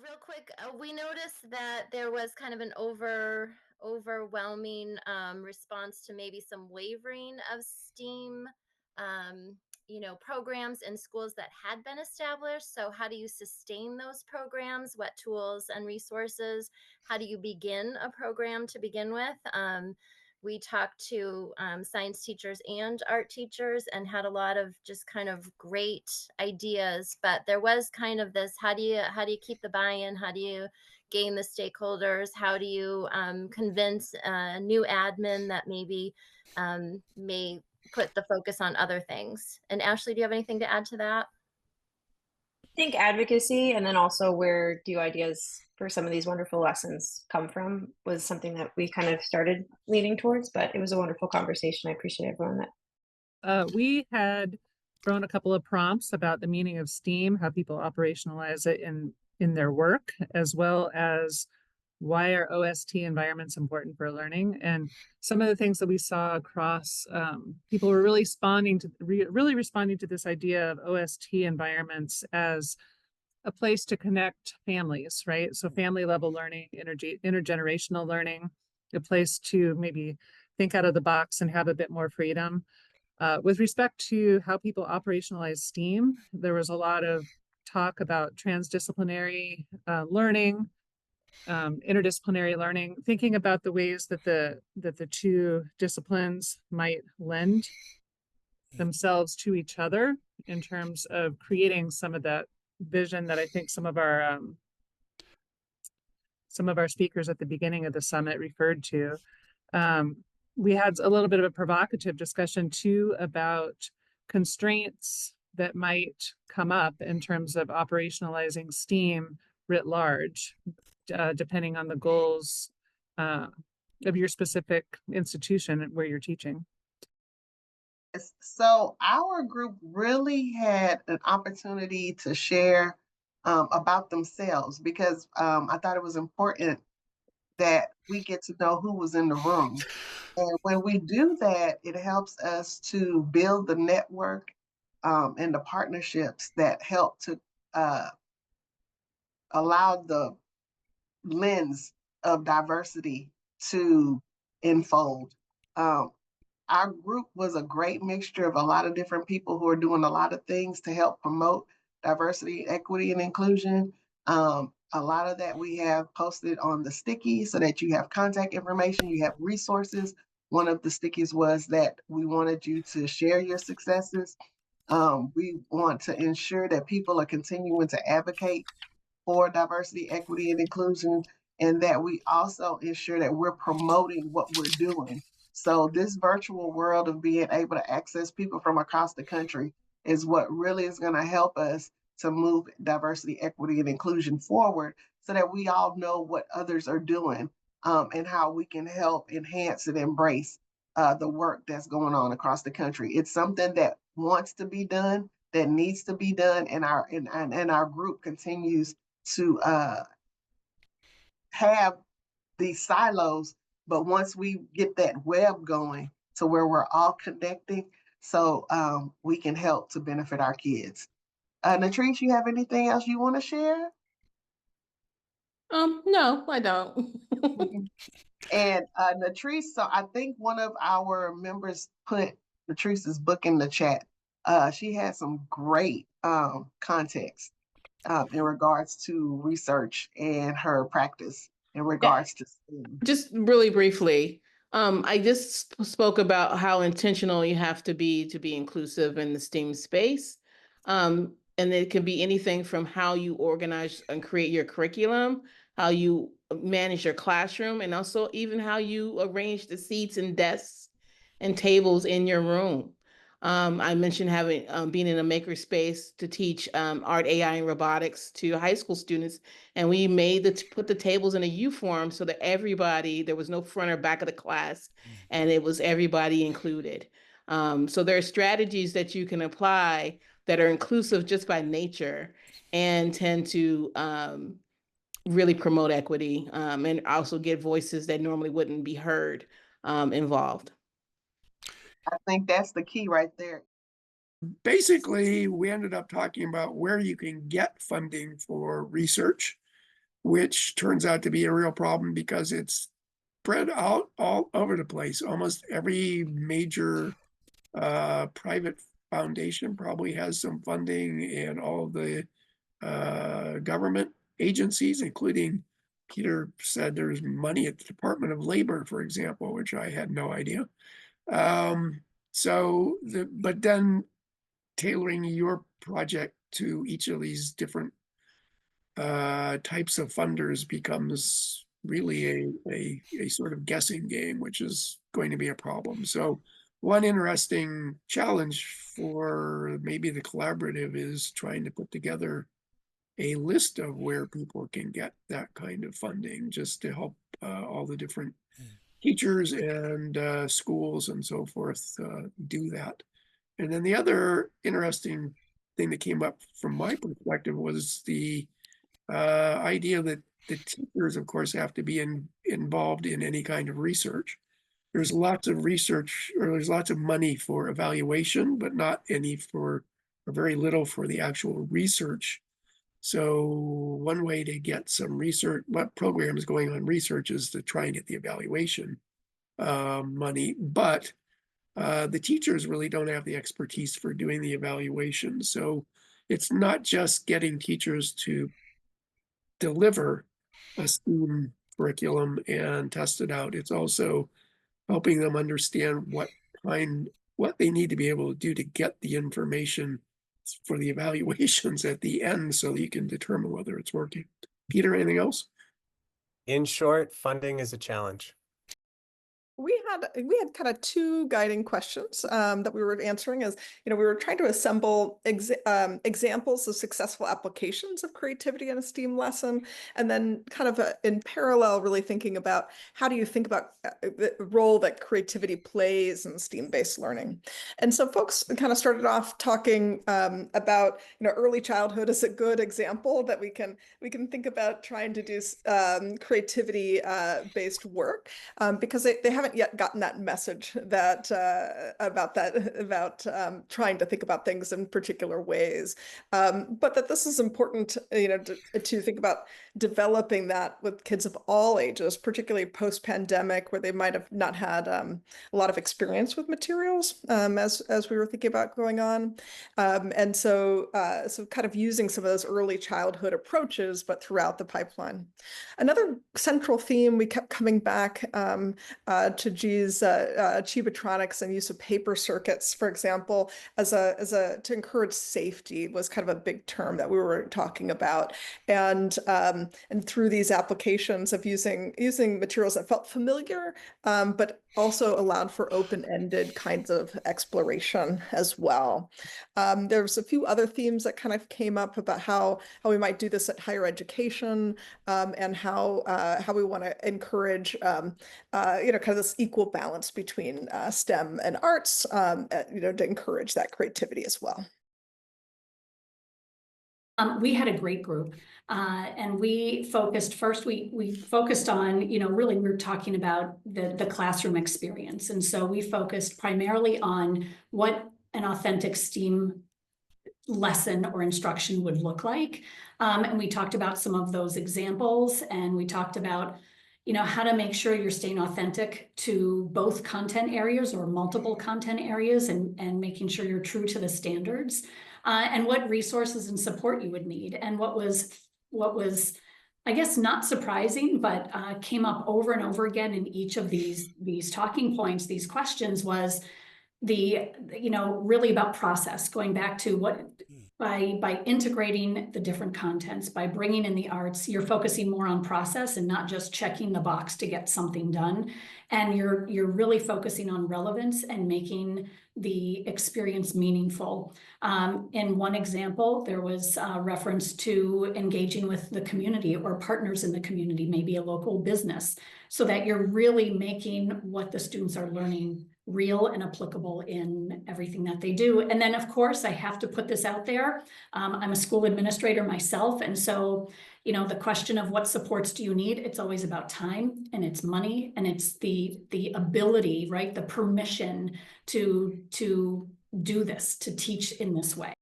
real quick, we noticed that there was kind of an overwhelming response to maybe some wavering of STEAM, programs in schools that had been established. So, how do you sustain those programs? What tools and resources? How do you begin a program to begin with? We talked to science teachers and art teachers and had a lot of just kind of great ideas, but there was kind of this, how do you keep the buy-in, how do you gain the stakeholders, how do you convince a new admin that maybe may put the focus on other things. And Ashley, do you have anything to add to that? Think advocacy and then also where do ideas for some of these wonderful lessons come from was something that we kind of started leaning towards, but it was a wonderful conversation. I appreciate everyone that. We had thrown a couple of prompts about the meaning of STEAM, how people operationalize it in their work, as well as why are OST environments important for learning. And some of the things that we saw across, people were really responding to this idea of OST environments as a place to connect families, right? So family level learning, intergenerational learning, a place to maybe think out of the box and have a bit more freedom. With respect to how people operationalize STEAM, there was a lot of talk about transdisciplinary learning, interdisciplinary learning, thinking about the ways that the two disciplines might lend themselves to each other in terms of creating some of that vision that I think some of our speakers at the beginning of the summit referred to. We had a little bit of a provocative discussion too about constraints that might come up in terms of operationalizing STEAM writ large, depending on the goals of your specific institution where you're teaching. So our group really had an opportunity to share about themselves because I thought it was important that we get to know who was in the room. And when we do that, it helps us to build the network and the partnerships that help to allow the lens of diversity to unfold. Our group was a great mixture of a lot of different people who are doing a lot of things to help promote diversity, equity, and inclusion. A lot of that we have posted on the sticky so that you have contact information, you have resources. One of the stickies was that we wanted you to share your successes. We want to ensure that people are continuing to advocate for diversity, equity, and inclusion, and that we also ensure that we're promoting what we're doing. So this virtual world of being able to access people from across the country is what really is going to help us to move diversity, equity, and inclusion forward so that we all know what others are doing and how we can help enhance and embrace the work that's going on across the country. It's something that wants to be done, that needs to be done, and our group continues to have these silos, but once we get that web going to where we're all connecting, so we can help to benefit our kids. Natrice, you have anything else you want to share? No, I don't. And Natrice, so I think one of our members put Natrice's book in the chat. She had some great context in regards to research and her practice in Yeah, regards to STEAM. just really briefly, I just spoke about how intentional you have to be inclusive in the STEAM space. And it can be anything from how you organize and create your curriculum, how you manage your classroom, and also even how you arrange the seats and desks and tables in your room. I mentioned having being in a maker space to teach art, AI, and robotics to high school students, and we made put the tables in a U form so that everybody, there was no front or back of the class, and it was everybody included. So there are strategies that you can apply that are inclusive just by nature and tend to really promote equity and also get voices that normally wouldn't be heard involved. I think that's the key right there. Basically, we ended up talking about where you can get funding for research which turns out to be a real problem because it's spread out all over the place. Almost every major private foundation probably has some funding, and all of the government agencies, including Peter said there's money at the Department of Labor, for example, which I had no idea. But then tailoring your project to each of these different types of funders becomes really a sort of guessing game, which is going to be a problem. So one interesting challenge for maybe the collaborative is trying to put together a list of where people can get that kind of funding, just to help all the different teachers and schools and so forth do that. And then the other interesting thing that came up from my perspective was the idea that the teachers, of course, have to be involved in any kind of research. There's lots of research, or there's lots of money for evaluation, but not any for, or very little for the actual research. So one way to get some research, what programs going on research, is to try and get the evaluation money, but the teachers really don't have the expertise for doing the evaluation. So it's not just getting teachers to deliver a STEAM curriculum and test it out. It's also helping them understand what they need to be able to do to get the information for the evaluations at the end, so that you can determine whether it's working. Peter, anything else? In short, funding is a challenge. We had kind of two guiding questions that we were answering. As you know, we were trying to assemble examples of successful applications of creativity in a STEAM lesson, and then kind of in parallel, really thinking about how do you think about the role that creativity plays in STEAM-based learning. And so folks kind of started off talking about, you know, early childhood is a good example that we can think about trying to do creativity based work because they haven't yet gotten that message that about trying to think about things in particular ways, but that this is important, you know, to think about developing that with kids of all ages, particularly post-pandemic, where they might have not had a lot of experience with materials as we were thinking about going on, and so kind of using some of those early childhood approaches, but throughout the pipeline. Another central theme we kept coming back to G's Chibatronics and use of paper circuits, for example, to encourage safety was kind of a big term that we were talking about, and through these applications of using materials that felt familiar, but also allowed for open-ended kinds of exploration as well. There's a few other themes that kind of came up about how we might do this at higher education, and how we want to encourage you know, kind of this equal balance between STEM and arts, you know, to encourage that creativity as well. We had a great group, and we focused first. We focused on, you know, really we're talking about the classroom experience, and so we focused primarily on what an authentic STEAM lesson or instruction would look like, and we talked about some of those examples, and we talked about, you know, how to make sure you're staying authentic to both content areas or multiple content areas, and making sure you're true to the standards. And what resources and support you would need. And what was, I guess, not surprising, but came up over and over again in each of these talking points, these questions, was you know, really about process, going back to what, by integrating the different contents, by bringing in the arts, you're focusing more on process and not just checking the box to get something done. And you're really focusing on relevance and making the experience meaningful. In one example, there was a reference to engaging with the community or partners in the community, maybe a local business, so that you're really making what the students are learning real and applicable in everything that they do. And then, of course, I have to put this out there. I'm a school administrator myself. And so, you know, the question of what supports do you need, it's always about time, and it's money, and it's the ability, right? The permission to do this, to teach in this way.